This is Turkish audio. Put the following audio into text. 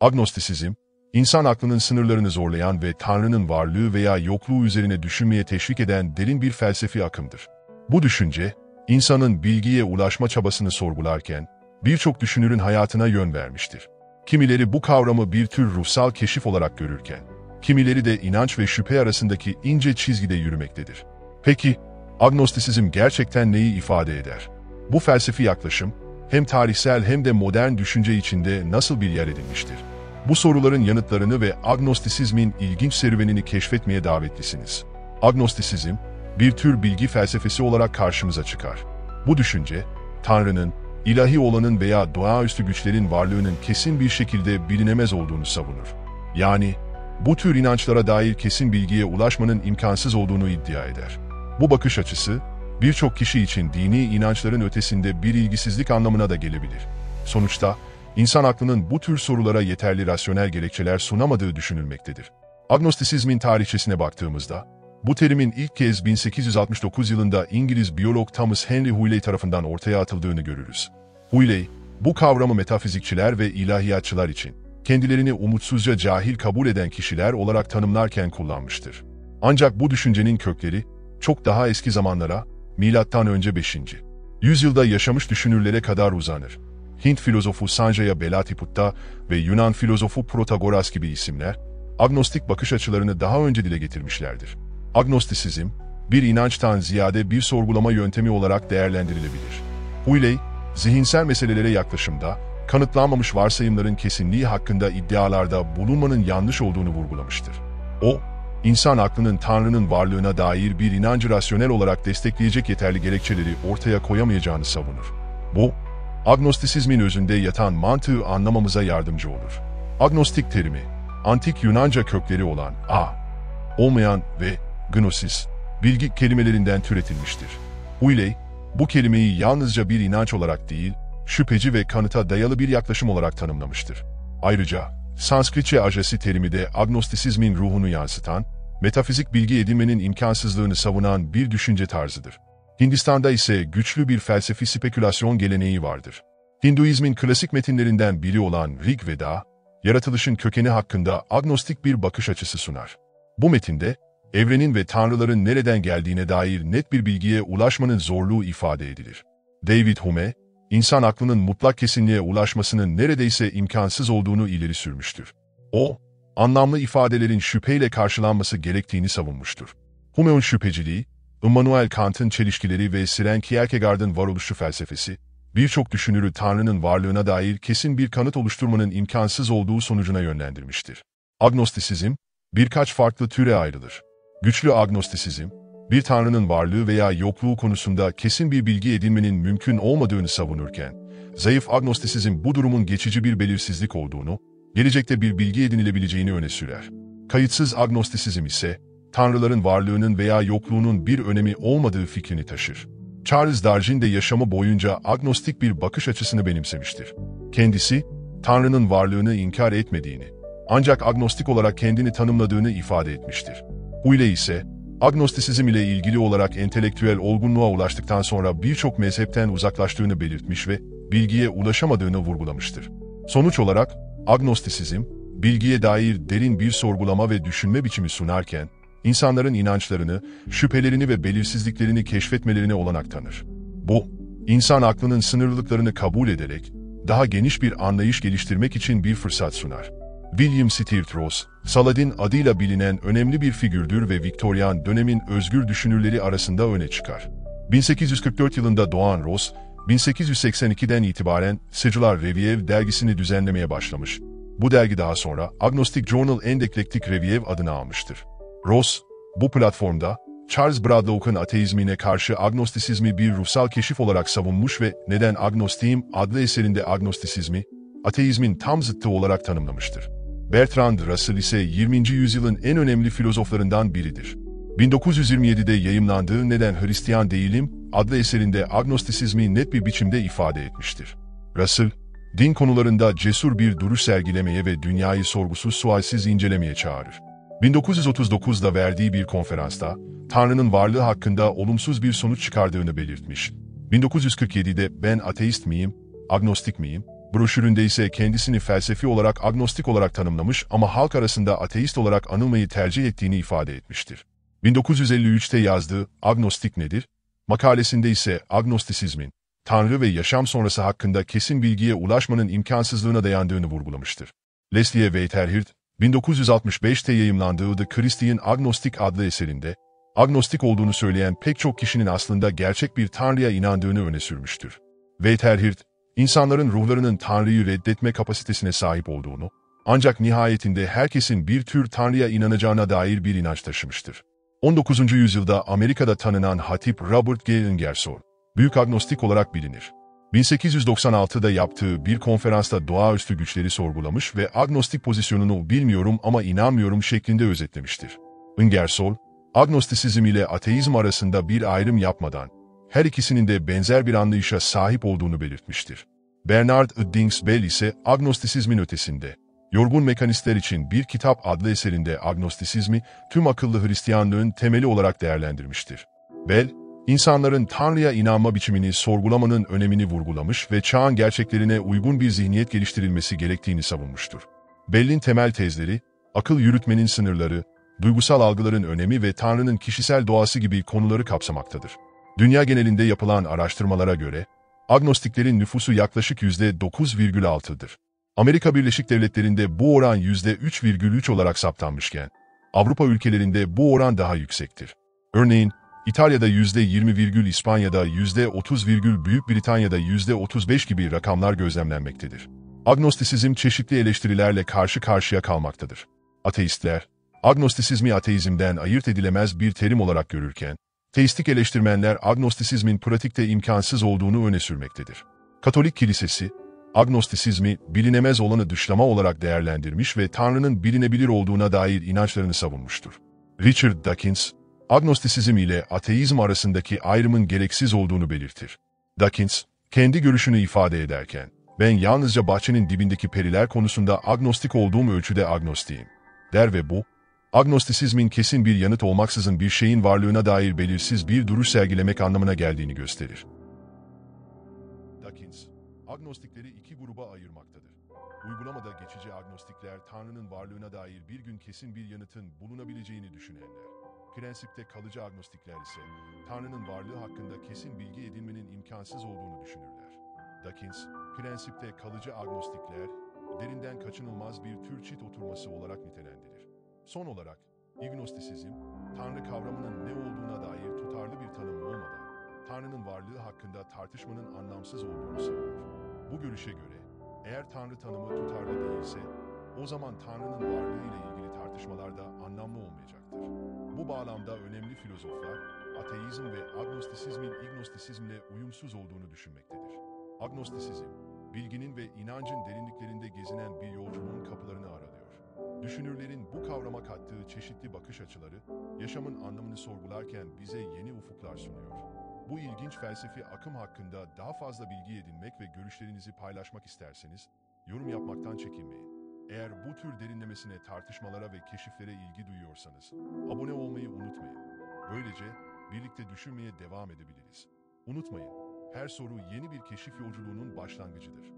Agnostisizm, insan aklının sınırlarını zorlayan ve Tanrı'nın varlığı veya yokluğu üzerine düşünmeye teşvik eden derin bir felsefi akımdır. Bu düşünce, insanın bilgiye ulaşma çabasını sorgularken, birçok düşünürün hayatına yön vermiştir. Kimileri bu kavramı bir tür ruhsal keşif olarak görürken, kimileri de inanç ve şüphe arasındaki ince çizgide yürümektedir. Peki, agnostisizm gerçekten neyi ifade eder? Bu felsefi yaklaşım, hem tarihsel hem de modern düşünce içinde nasıl bir yer edinmiştir? Bu soruların yanıtlarını ve agnostisizmin ilginç serüvenini keşfetmeye davetlisiniz. Agnostisizm, bir tür bilgi felsefesi olarak karşımıza çıkar. Bu düşünce, Tanrı'nın, ilahi olanın veya doğaüstü güçlerin varlığının kesin bir şekilde bilinemez olduğunu savunur. Yani, bu tür inançlara dair kesin bilgiye ulaşmanın imkansız olduğunu iddia eder. Bu bakış açısı, birçok kişi için dini inançların ötesinde bir ilgisizlik anlamına da gelebilir. Sonuçta, insan aklının bu tür sorulara yeterli rasyonel gerekçeler sunamadığı düşünülmektedir. Agnostisizmin tarihçesine baktığımızda, bu terimin ilk kez 1869 yılında İngiliz biyolog Thomas Henry Huxley tarafından ortaya atıldığını görürüz. Huxley, bu kavramı metafizikçiler ve ilahiyatçılar için, kendilerini umutsuzca cahil kabul eden kişiler olarak tanımlarken kullanmıştır. Ancak bu düşüncenin kökleri, çok daha eski zamanlara, M.Ö. 5. yüzyılda yaşamış düşünürlere kadar uzanır. Hint filozofu Sanjaya Belatiputta ve Yunan filozofu Protagoras gibi isimler, agnostik bakış açılarını daha önce dile getirmişlerdir. Agnostisizm, bir inançtan ziyade bir sorgulama yöntemi olarak değerlendirilebilir. Huxley, zihinsel meselelere yaklaşımda, kanıtlanmamış varsayımların kesinliği hakkında iddialarda bulunmanın yanlış olduğunu vurgulamıştır. O, insan aklının Tanrı'nın varlığına dair bir inancı rasyonel olarak destekleyecek yeterli gerekçeleri ortaya koyamayacağını savunur. Bu, agnostisizmin özünde yatan mantığı anlamamıza yardımcı olur. Agnostik terimi, antik Yunanca kökleri olan olmayan ve gnosis, bilgi kelimelerinden türetilmiştir. Huxley, bu kelimeyi yalnızca bir inanç olarak değil, şüpheci ve kanıta dayalı bir yaklaşım olarak tanımlamıştır. Ayrıca, Sanskritçe ajasi terimi de agnostisizmin ruhunu yansıtan, metafizik bilgi edinmenin imkansızlığını savunan bir düşünce tarzıdır. Hindistan'da ise güçlü bir felsefi spekülasyon geleneği vardır. Hinduizmin klasik metinlerinden biri olan Rig Veda, yaratılışın kökeni hakkında agnostik bir bakış açısı sunar. Bu metinde, evrenin ve tanrıların nereden geldiğine dair net bir bilgiye ulaşmanın zorluğu ifade edilir. David Hume, insan aklının mutlak kesinliğe ulaşmasının neredeyse imkansız olduğunu ileri sürmüştür. O, anlamlı ifadelerin şüpheyle karşılanması gerektiğini savunmuştur. Hume'un şüpheciliği, Immanuel Kant'ın çelişkileri ve Søren Kierkegaard'ın varoluşçu felsefesi, birçok düşünürü Tanrı'nın varlığına dair kesin bir kanıt oluşturmanın imkansız olduğu sonucuna yönlendirmiştir. Agnostisizm, birkaç farklı türe ayrılır. Güçlü agnostisizm, bir Tanrı'nın varlığı veya yokluğu konusunda kesin bir bilgi edinmenin mümkün olmadığını savunurken, zayıf agnostisizm bu durumun geçici bir belirsizlik olduğunu, gelecekte bir bilgi edinilebileceğini öne sürer. Kayıtsız agnostisizm ise, tanrıların varlığının veya yokluğunun bir önemi olmadığı fikrini taşır. Charles Darwin de yaşamı boyunca agnostik bir bakış açısını benimsemiştir. Kendisi, Tanrı'nın varlığını inkar etmediğini, ancak agnostik olarak kendini tanımladığını ifade etmiştir. Huxley ise, agnostisizm ile ilgili olarak entelektüel olgunluğa ulaştıktan sonra birçok mezhepten uzaklaştığını belirtmiş ve bilgiye ulaşamadığını vurgulamıştır. Sonuç olarak, agnostisizm, bilgiye dair derin bir sorgulama ve düşünme biçimi sunarken, insanların inançlarını, şüphelerini ve belirsizliklerini keşfetmelerine olanak tanır. Bu, insan aklının sınırlılıklarını kabul ederek, daha geniş bir anlayış geliştirmek için bir fırsat sunar. William Stuart Ross, Saladin adıyla bilinen önemli bir figürdür ve Viktoryan dönemin özgür düşünürleri arasında öne çıkar. 1844 yılında doğan Ross, 1882'den itibaren Secular Review dergisini düzenlemeye başlamış. Bu dergi daha sonra Agnostic Journal and Eclectic Review adını almıştır. Ross, bu platformda Charles Bradlaugh'un ateizmine karşı agnostisizmi bir ruhsal keşif olarak savunmuş ve Neden Agnostiyim adlı eserinde agnostisizmi, ateizmin tam zıttı olarak tanımlamıştır. Bertrand Russell ise 20. yüzyılın en önemli filozoflarından biridir. 1927'de yayımlandığı Neden Hristiyan Değilim adlı eserinde agnostisizmi net bir biçimde ifade etmiştir. Russell, din konularında cesur bir duruş sergilemeye ve dünyayı sorgusuz sualsiz incelemeye çağırır. 1939'da verdiği bir konferansta, Tanrı'nın varlığı hakkında olumsuz bir sonuç çıkardığını belirtmiş. 1947'de ben ateist miyim, agnostik miyim, Broşüründe ise kendisini felsefi olarak agnostik olarak tanımlamış ama halk arasında ateist olarak anılmayı tercih ettiğini ifade etmiştir. 1953'te yazdığı Agnostik Nedir? Makalesinde ise agnostisizmin, Tanrı ve yaşam sonrası hakkında kesin bilgiye ulaşmanın imkansızlığına dayandığını vurgulamıştır. Leslie Weiterhirt, 1965'te yayımlandığı The Christian Agnostic adlı eserinde, agnostik olduğunu söyleyen pek çok kişinin aslında gerçek bir Tanrı'ya inandığını öne sürmüştür. Weiterhirt, insanların ruhlarının Tanrı'yı reddetme kapasitesine sahip olduğunu, ancak nihayetinde herkesin bir tür Tanrı'ya inanacağına dair bir inanç taşımıştır. 19. yüzyılda Amerika'da tanınan hatip Robert G. Ingersoll, büyük agnostik olarak bilinir. 1896'da yaptığı bir konferansta doğaüstü güçleri sorgulamış ve agnostik pozisyonunu bilmiyorum ama inanmıyorum şeklinde özetlemiştir. Ingersoll, agnostisizm ile ateizm arasında bir ayrım yapmadan, her ikisinin de benzer bir anlayışa sahip olduğunu belirtmiştir. Bernard Eddings Bell ise agnostisizmin ötesinde, Yorgun Mekanistler için Bir Kitap adlı eserinde agnostisizmi tüm akıllı Hristiyanlığın temeli olarak değerlendirmiştir. Bell, insanların Tanrı'ya inanma biçimini sorgulamanın önemini vurgulamış ve çağın gerçeklerine uygun bir zihniyet geliştirilmesi gerektiğini savunmuştur. Bell'in temel tezleri, akıl yürütmenin sınırları, duygusal algıların önemi ve Tanrı'nın kişisel doğası gibi konuları kapsamaktadır. Dünya genelinde yapılan araştırmalara göre, agnostiklerin nüfusu yaklaşık %9,6'dır. Amerika Birleşik Devletleri'nde bu oran %3,3 olarak saptanmışken, Avrupa ülkelerinde bu oran daha yüksektir. Örneğin, İtalya'da %20, İspanya'da %30, Büyük Britanya'da %35 gibi rakamlar gözlemlenmektedir. Agnostisizm çeşitli eleştirilerle karşı karşıya kalmaktadır. Ateistler, agnostisizmi ateizmden ayırt edilemez bir terim olarak görürken, teistik eleştirmenler agnostisizmin pratikte imkansız olduğunu öne sürmektedir. Katolik Kilisesi, agnostisizmi bilinemez olanı dışlama olarak değerlendirmiş ve Tanrı'nın bilinebilir olduğuna dair inançlarını savunmuştur. Richard Dawkins, agnostisizm ile ateizm arasındaki ayrımın gereksiz olduğunu belirtir. Dawkins, kendi görüşünü ifade ederken, ben yalnızca bahçenin dibindeki periler konusunda agnostik olduğum ölçüde agnostiyim, der ve bu, agnostisizmin kesin bir yanıt olmaksızın bir şeyin varlığına dair belirsiz bir duruş sergilemek anlamına geldiğini gösterir. Dawkins, agnostikleri iki gruba ayırmaktadır. Uygulamada geçici agnostikler Tanrı'nın varlığına dair bir gün kesin bir yanıtın bulunabileceğini düşünenler. Prensipte kalıcı agnostikler ise Tanrı'nın varlığı hakkında kesin bilgi edinmenin imkansız olduğunu düşünürler. Dawkins, prensipte kalıcı agnostikler, derinden kaçınılmaz bir tür çit oturması olarak nitelendirir. Son olarak, ignostisizm, Tanrı kavramının ne olduğuna dair tutarlı bir tanım olmadan, Tanrı'nın varlığı hakkında tartışmanın anlamsız olduğunu savunur. Bu görüşe göre, eğer Tanrı tanımı tutarlı değilse, o zaman Tanrı'nın varlığı ile ilgili tartışmalar da anlamlı olmayacaktır. Bu bağlamda önemli filozoflar, ateizm ve agnostisizmin ignostisizmle uyumsuz olduğunu düşünmektedir. Agnostisizm, bilginin ve inancın derinliklerinde gezinen bir yolculuğun kapılarını aralıyor. Düşünürlerin bu kavrama kattığı çeşitli bakış açıları, yaşamın anlamını sorgularken bize yeni ufuklar sunuyor. Bu ilginç felsefi akım hakkında daha fazla bilgi edinmek ve görüşlerinizi paylaşmak isterseniz, yorum yapmaktan çekinmeyin. Eğer bu tür derinlemesine tartışmalara ve keşiflere ilgi duyuyorsanız, abone olmayı unutmayın. Böylece birlikte düşünmeye devam edebiliriz. Unutmayın, her soru yeni bir keşif yolculuğunun başlangıcıdır.